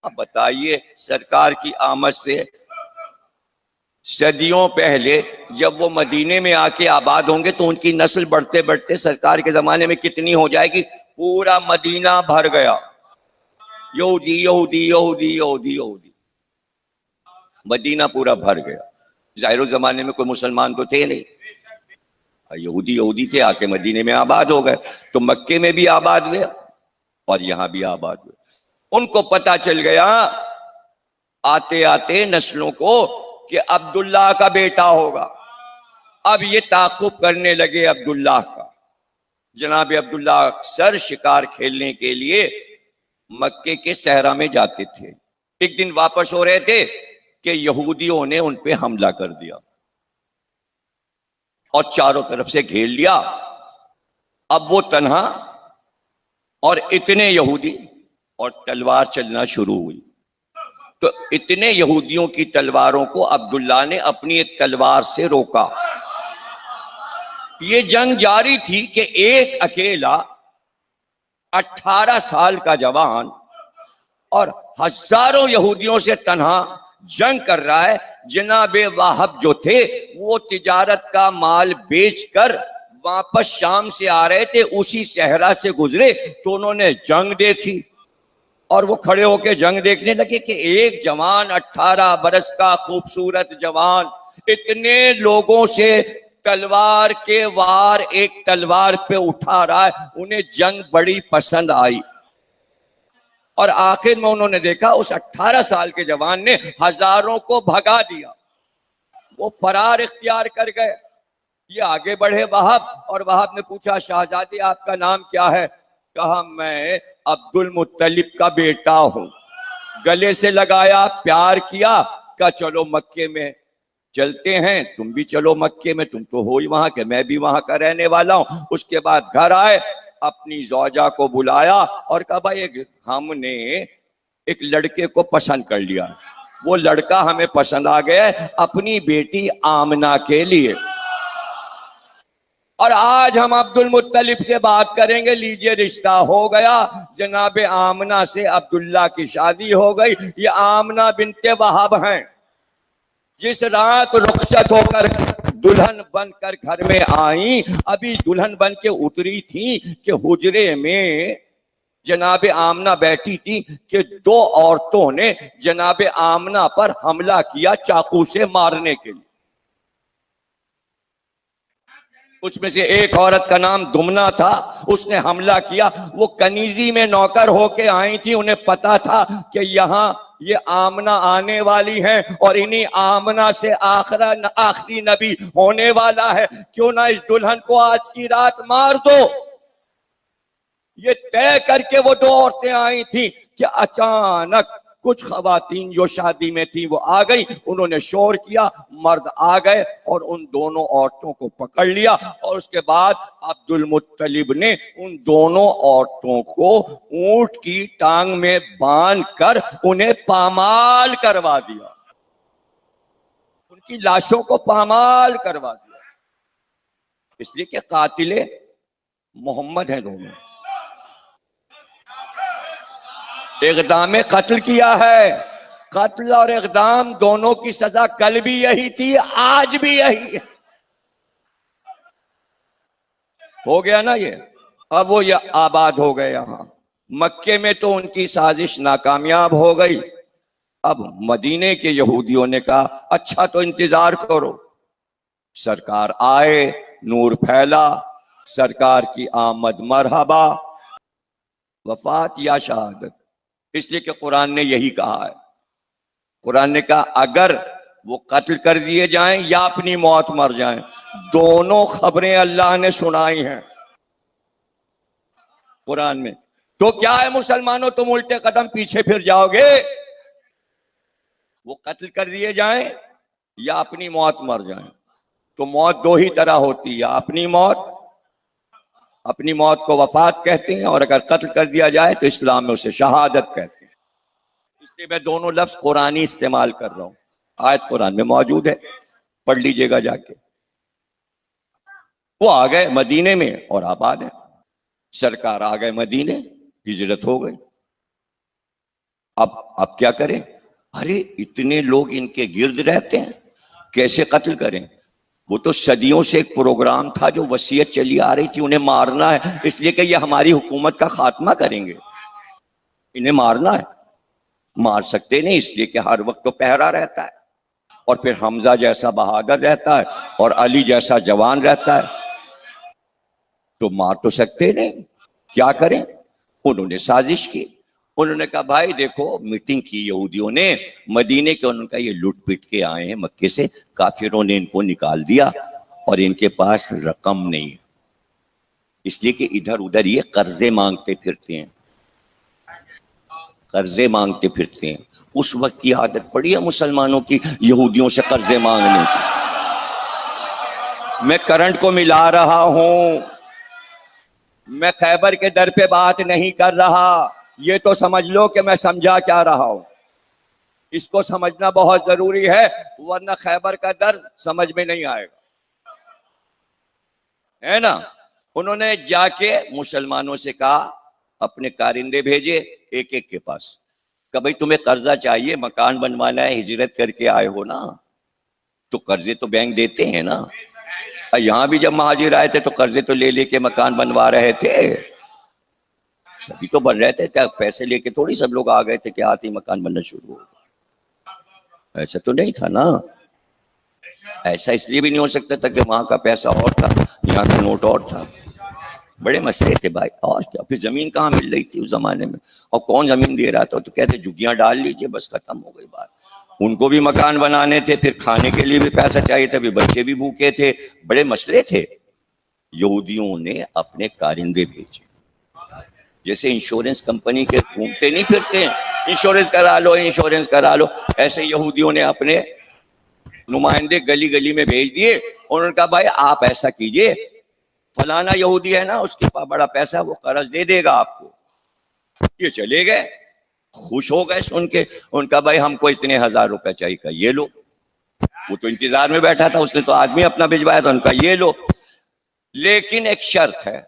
اب بتائیے سرکار کی آمد سے صدیوں پہلے جب وہ مدینے میں آ کے آباد ہوں گے تو ان کی نسل بڑھتے بڑھتے سرکار کے زمانے میں کتنی ہو جائے گی؟ پورا مدینہ بھر گیا، یہودی یہودی یہودی یہودی یہودی، مدینہ پورا بھر گیا۔ ظاہر زمانے میں کوئی مسلمان تو تھے نہیں، یہودی یہودی تھے، آ کے مدینے میں آباد ہو گئے، تو مکے میں بھی آباد ہوئے اور یہاں بھی آباد ہوئے۔ ان کو پتا چل گیا آتے آتے نسلوں کو کہ عبداللہ کا بیٹا ہوگا۔ اب یہ تعاقب کرنے لگے عبداللہ کا۔ جناب عبداللہ اکثر شکار کھیلنے کے لیے مکے کے صحرا میں جاتے تھے۔ ایک دن واپس ہو رہے تھے کہ یہودیوں نے ان پہ حملہ کر دیا اور چاروں طرف سے گھیر لیا۔ اب وہ تنہا اور اتنے یہودی، اور تلوار چلنا شروع ہوئی، تو اتنے یہودیوں کی تلواروں کو عبداللہ نے اپنی ایک تلوار سے روکا۔ یہ جنگ جاری تھی کہ ایک اکیلا 18 سال کا جوان اور ہزاروں یہودیوں سے تنہا جنگ کر رہا ہے۔ جناب واہب جو تھے وہ تجارت کا مال بیچ کر واپس شام سے آ رہے تھے، اسی صحرا سے گزرے تو انہوں نے جنگ دیکھی اور وہ کھڑے ہو کے جنگ دیکھنے لگے کہ ایک جوان 18 برس کا خوبصورت جوان اتنے لوگوں سے تلوار کے وار ایک تلوار پہ اٹھا رہا ہے۔ انہیں جنگ بڑی پسند آئی اور آخر میں انہوں نے دیکھا اس 18 سال کے جوان نے ہزاروں کو بھگا دیا، وہ فرار اختیار کر گئے۔ یہ آگے بڑھے وہب، اور وہب نے پوچھا شہزادے آپ کا نام کیا ہے؟ کہا میں عبد المطلب کا بیٹا ہوں۔ گلے سے لگایا، پیار کیا، کہا چلو مکے میں چلتے ہیں، تم بھی چلو مکے میں، تم تو ہو ہی وہاں کے، میں بھی وہاں کا رہنے والا ہوں۔ اس کے بعد گھر آئے، اپنی زوجہ کو بلایا اور کہا بھائی ہم نے ایک لڑکے کو پسند کر لیا، وہ لڑکا ہمیں پسند آ گیا ہے اپنی بیٹی آمنہ کے لیے، اور آج ہم عبد المطلب سے بات کریں گے۔ لیجئے رشتہ ہو گیا، جناب آمنہ سے عبداللہ کی شادی ہو گئی۔ یہ آمنہ بنت وہب ہیں، جس رات رخصت ہو کر دلہن بن کر گھر میں آئیں، ابھی دلہن بن کے اتری تھی کہ حجرے میں جناب آمنہ بیٹھی تھی کہ دو عورتوں نے جناب آمنہ پر حملہ کیا چاقو سے مارنے کے لیے۔ اس میں سے ایک عورت کا نام دمنہ تھا، اس نے حملہ کیا۔ وہ کنیزی میں نوکر ہو کے آئی تھی، انہیں پتا تھا کہ یہاں یہ آمنہ آنے والی ہیں اور انہی آمنہ سے آخری نبی ہونے والا ہے، کیوں نہ اس دلہن کو آج کی رات مار دو۔ یہ طے کر کے وہ دو عورتیں آئی تھیں کہ اچانک کچھ خواتین جو شادی میں تھیں وہ آ گئی، انہوں نے شور کیا، مرد آ گئے اور ان دونوں عورتوں کو پکڑ لیا، اور اس کے بعد عبد المطلب نے ان دونوں عورتوں کو اونٹ کی ٹانگ میں باندھ کر انہیں پامال کروا دیا، ان کی لاشوں کو پامال کروا دیا، اس لیے کہ قاتل محمد ہیں دونوں، اقدام قتل کیا ہے۔ قتل اور اقدام دونوں کی سزا کل بھی یہی تھی، آج بھی یہی ہے۔ ہو گیا نا یہ؟ اب وہ یہ آباد ہو گئے یہاں مکے میں، تو ان کی سازش ناکامیاب ہو گئی۔ اب مدینے کے یہودیوں نے کہا اچھا تو انتظار کرو، سرکار آئے، نور پھیلا، سرکار کی آمد مرحبا، وفات یا شہادت، اس لیے کہ قرآن نے یہی کہا ہے۔ قرآن نے کہا اگر وہ قتل کر دیے جائیں یا اپنی موت مر جائیں، دونوں خبریں اللہ نے سنائی ہیں قرآن میں۔ تو کیا ہے مسلمانوں، تم الٹے قدم پیچھے پھر جاؤ گے؟ وہ قتل کر دیے جائیں یا اپنی موت مر جائیں، تو موت دو ہی طرح ہوتی ہے، اپنی موت کو وفات کہتے ہیں، اور اگر قتل کر دیا جائے تو اسلام میں اسے شہادت کہتے ہیں۔ اس لیے میں دونوں لفظ قرآنی استعمال کر رہا ہوں، آیت قرآن میں موجود ہے، پڑھ لیجئے گا جا کے۔ وہ آ گئے مدینے میں اور آباد ہیں، سرکار آ گئے مدینے، ہجرت ہو گئی، اب کیا کریں؟ ارے اتنے لوگ ان کے گرد رہتے ہیں، کیسے قتل کریں؟ وہ تو صدیوں سے ایک پروگرام تھا جو وصیت چلی آ رہی تھی، انہیں مارنا ہے اس لیے کہ یہ ہماری حکومت کا خاتمہ کریں گے، انہیں مارنا ہے۔ مار سکتے نہیں اس لیے کہ ہر وقت تو پہرا رہتا ہے، اور پھر حمزہ جیسا بہادر رہتا ہے اور علی جیسا جوان رہتا ہے، تو مار تو سکتے نہیں۔ کیا کریں؟ انہوں نے سازش کی، انہوں نے کہا بھائی دیکھو میٹنگ کی یہودیوں نے مدینے کے، انہوں نے کہا یہ لٹ پٹ کے آئے ہیں مکے سے، کافروں نے ان کو نکال دیا اور ان کے پاس رقم نہیں ہے، اس لیے کہ ادھر ادھر یہ قرضے مانگتے پھرتے ہیں، قرضے مانگتے پھرتے ہیں۔ اس وقت کی عادت پڑی ہے مسلمانوں کی یہودیوں سے قرضے مانگنے کی۔ میں کرنٹ کو ملا رہا ہوں، میں خیبر کے در پہ بات نہیں کر رہا، یہ تو سمجھ لو کہ میں سمجھا کیا رہا ہوں، اس کو سمجھنا بہت ضروری ہے، ورنہ خیبر کا در سمجھ میں نہیں آئے گا، ہے نا۔ انہوں نے جا کے مسلمانوں سے کہا، اپنے کارندے بھیجے ایک ایک کے پاس، کہ بھئی تمہیں قرضہ چاہیے، مکان بنوانا ہے، ہجرت کر کے آئے ہو نا، تو قرضے تو بینک دیتے ہیں نا، یہاں بھی جب مہاجر آئے تھے تو قرضے تو لے لے کے مکان بنوا رہے تھے، ابھی تو بن رہے تھے، کیا پیسے لے کے تھوڑی سب لوگ آ گئے تھے کہ آتے ہی مکان بننا شروع ہو گیا، ایسا تو نہیں تھا نا۔ ایسا اس لیے بھی نہیں ہو سکتا تھا کہ وہاں کا پیسہ اور تھا، یہاں کا نوٹ اور تھا، بڑے مسئلے تھے بھائی۔ اور کیا، پھر زمین کہاں مل رہی تھی اس زمانے میں، اور کون زمین دے رہا تھا، تو کہتے جھگیاں ڈال لیجئے بس ختم ہو گئی بات۔ ان کو بھی مکان بنانے تھے، پھر کھانے کے لیے بھی پیسہ چاہیے تھا، پھر بچے بھی بھوکے تھے، بڑے مسئلے تھے۔ یہودیوں نے اپنے کارندے بھیجے، جیسے انشورنس کمپنی کے گھومتے نہیں پھرتے ہیں، انشورنس کرا لو انشورنس کرا لو، ایسے یہودیوں نے اپنے نمائندے گلی گلی میں بھیج دیے۔ انہوں نے کہا بھائی آپ ایسا کیجئے، فلانا یہودی ہے نا، اس کے پاس بڑا پیسہ، وہ قرض دے دے گا آپ کو۔ یہ چلے گئے، خوش ہو گئے سن کے، ان کا بھائی ہم کو اتنے 1000 روپے چاہیے، کہ یہ لو۔ وہ تو انتظار میں بیٹھا تھا، اس نے تو آدمی اپنا بھجوایا تھا، ان کا یہ لو، لیکن ایک شرط ہے۔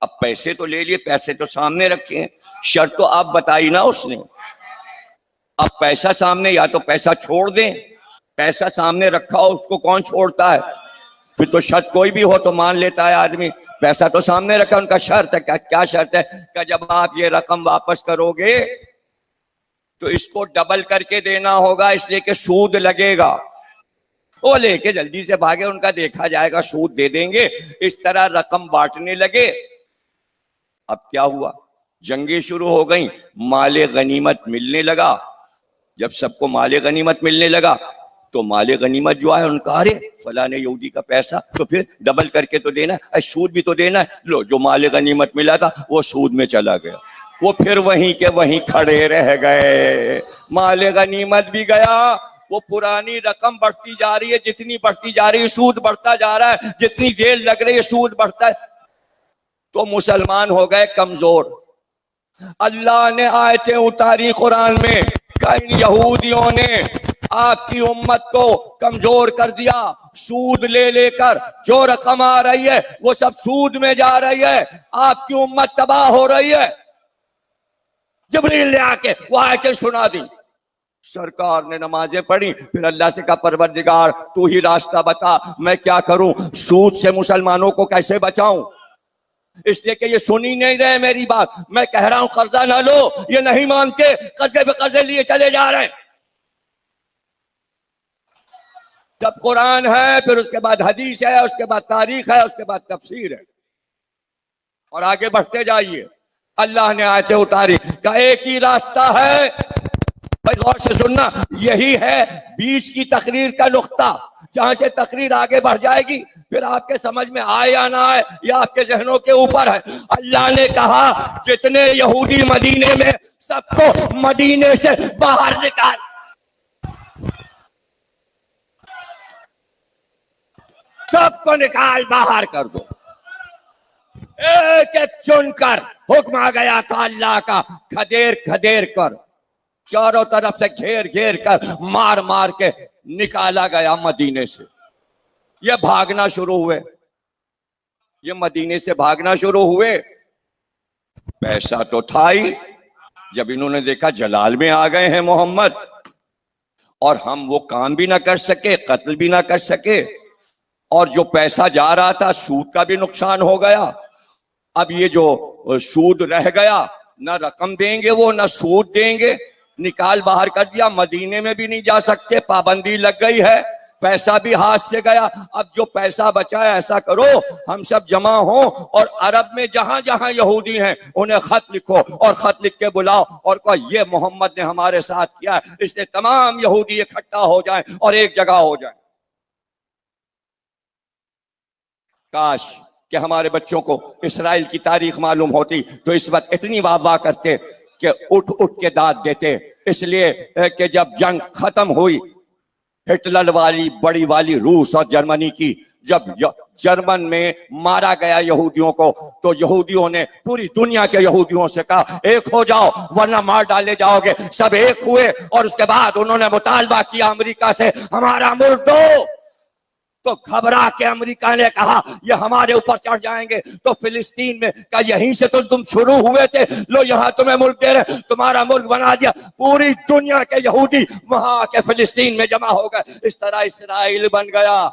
اب پیسے تو لے لیے، پیسے تو سامنے رکھے ہیں، شرط تو آپ بتائی نا اس نے۔ اب پیسہ سامنے، یا تو پیسہ چھوڑ دیں، پیسہ سامنے رکھا ہو اس کو کون چھوڑتا ہے، پھر تو شرط کوئی بھی ہو تو مان لیتا ہے آدمی، پیسہ تو سامنے رکھا۔ ان کا شرط ہے، کیا شرط ہے، کہ جب آپ یہ رقم واپس کرو گے تو اس کو ڈبل کر کے دینا ہوگا، اس لیے کہ سود لگے گا۔ وہ لے کے جلدی سے بھاگے، ان کا دیکھا جائے گا، سود دے دیں گے۔ اس طرح رقم بانٹنے لگے۔ اب کیا ہوا، جنگیں شروع ہو گئیں، مال غنیمت ملنے لگا۔ جب سب کو مال غنیمت ملنے لگا تو مال غنیمت جو ہے ان کا، ارے فلاں یہودی کا پیسہ تو پھر ڈبل کر کے تو دینا ہے، سود بھی تو دینا ہے۔ لو، جو مال غنیمت ملا تھا وہ سود میں چلا گیا، وہ پھر وہیں کے وہیں کھڑے رہ گئے، مال غنیمت بھی گیا، وہ پرانی رقم بڑھتی جا رہی ہے، جتنی بڑھتی جا رہی ہے سود بڑھتا جا رہا ہے، جتنی جیل لگ رہی ہے سود بڑھتا ہے۔ تو مسلمان ہو گئے کمزور۔ اللہ نے آیتیں اتاری قرآن میں کہ ان یہودیوں نے آپ کی امت کو کمزور کر دیا، سود لے لے کر جو رقم آ رہی ہے وہ سب سود میں جا رہی ہے، آپ کی امت تباہ ہو رہی ہے۔ جبریل نے آ کے وہ آیتیں سنا دی، سرکار نے نمازیں پڑھی، پھر اللہ سے کہا پروردگار تو ہی راستہ بتا، میں کیا کروں، سود سے مسلمانوں کو کیسے بچاؤں؟ اس لیے کہ یہ سنی نہیں رہے میری بات، میں کہہ رہا ہوں قرضہ نہ لو، یہ نہیں مانتے، قرضے پہ قرضے لیے چلے جا رہے ہیں۔ جب قرآن ہے پھر اس کے بعد حدیث ہے، اس کے بعد تاریخ ہے، اس کے بعد تفسیر ہے، اور آگے بڑھتے جائیے۔ اللہ نے آیتیں اتاری کہ ایک ہی راستہ ہے، بھائی غور سے سننا، یہی ہے بیچ کی تقریر کا نقطہ، جہاں سے تقریر آگے بڑھ جائے گی، پھر آپ کے سمجھ میں آئے یا نہ آئے یا آپ کے ذہنوں کے اوپر ہے۔ اللہ نے کہا جتنے یہودی مدینے میں، سب کو مدینے سے باہر نکال، سب کو نکال باہر کر دو۔ ایک ایک چن کر حکم آ گیا تھا اللہ کا، کھدیر کھدیر کر، چاروں طرف سے گھیر گھیر کر، مار مار کے نکالا گیا مدینے سے۔ یہ بھاگنا شروع ہوئے، یہ مدینے سے بھاگنا شروع ہوئے۔ پیسہ تو تھا ہی، جب انہوں نے دیکھا جلال میں آ گئے ہیں محمد اور ہم وہ کام بھی نہ کر سکے، قتل بھی نہ کر سکے، اور جو پیسہ جا رہا تھا سود کا بھی نقصان ہو گیا، اب یہ جو سود رہ گیا نہ رقم دیں گے وہ نہ سود دیں گے، نکال باہر کر دیا، مدینے میں بھی نہیں جا سکتے، پابندی لگ گئی ہے، پیسہ بھی ہاتھ سے گیا۔ اب جو پیسہ بچا ہے ایسا کرو ہم سب جمع ہوں اور عرب میں جہاں جہاں یہودی ہیں انہیں خط لکھو اور خط لکھ کے بلاؤ اور کہو یہ محمد نے ہمارے ساتھ کیا ہے، اس سے تمام یہودی اکٹھا ہو جائیں اور ایک جگہ ہو جائیں۔ کاش کہ ہمارے بچوں کو اسرائیل کی تاریخ معلوم ہوتی تو اس وقت اتنی واہ واہ کرتے کہ اٹھ اٹھ کے داد دیتے، اس لیے کہ جب جنگ ختم ہوئی، ہٹلر والی بڑی والی روس اور جرمنی کی، جب جرمن میں مارا گیا یہودیوں کو تو یہودیوں نے پوری دنیا کے یہودیوں سے کہا ایک ہو جاؤ ورنہ مار ڈالے جاؤ گے، سب ایک ہوئے اور اس کے بعد انہوں نے مطالبہ کیا امریکہ سے ہمارا ملک دو، تو گھبرا کے امریکہ نے کہا یہ ہمارے اوپر چڑھ جائیں گے، تو فلسطین میں کہا یہیں سے تو تم شروع ہوئے تھے، لو یہاں تمہیں ملک دے رہے، تمہارا ملک بنا دیا، پوری دنیا کے یہودی وہاں کے فلسطین میں جمع ہو گئے، اس طرح اسرائیل بن گیا۔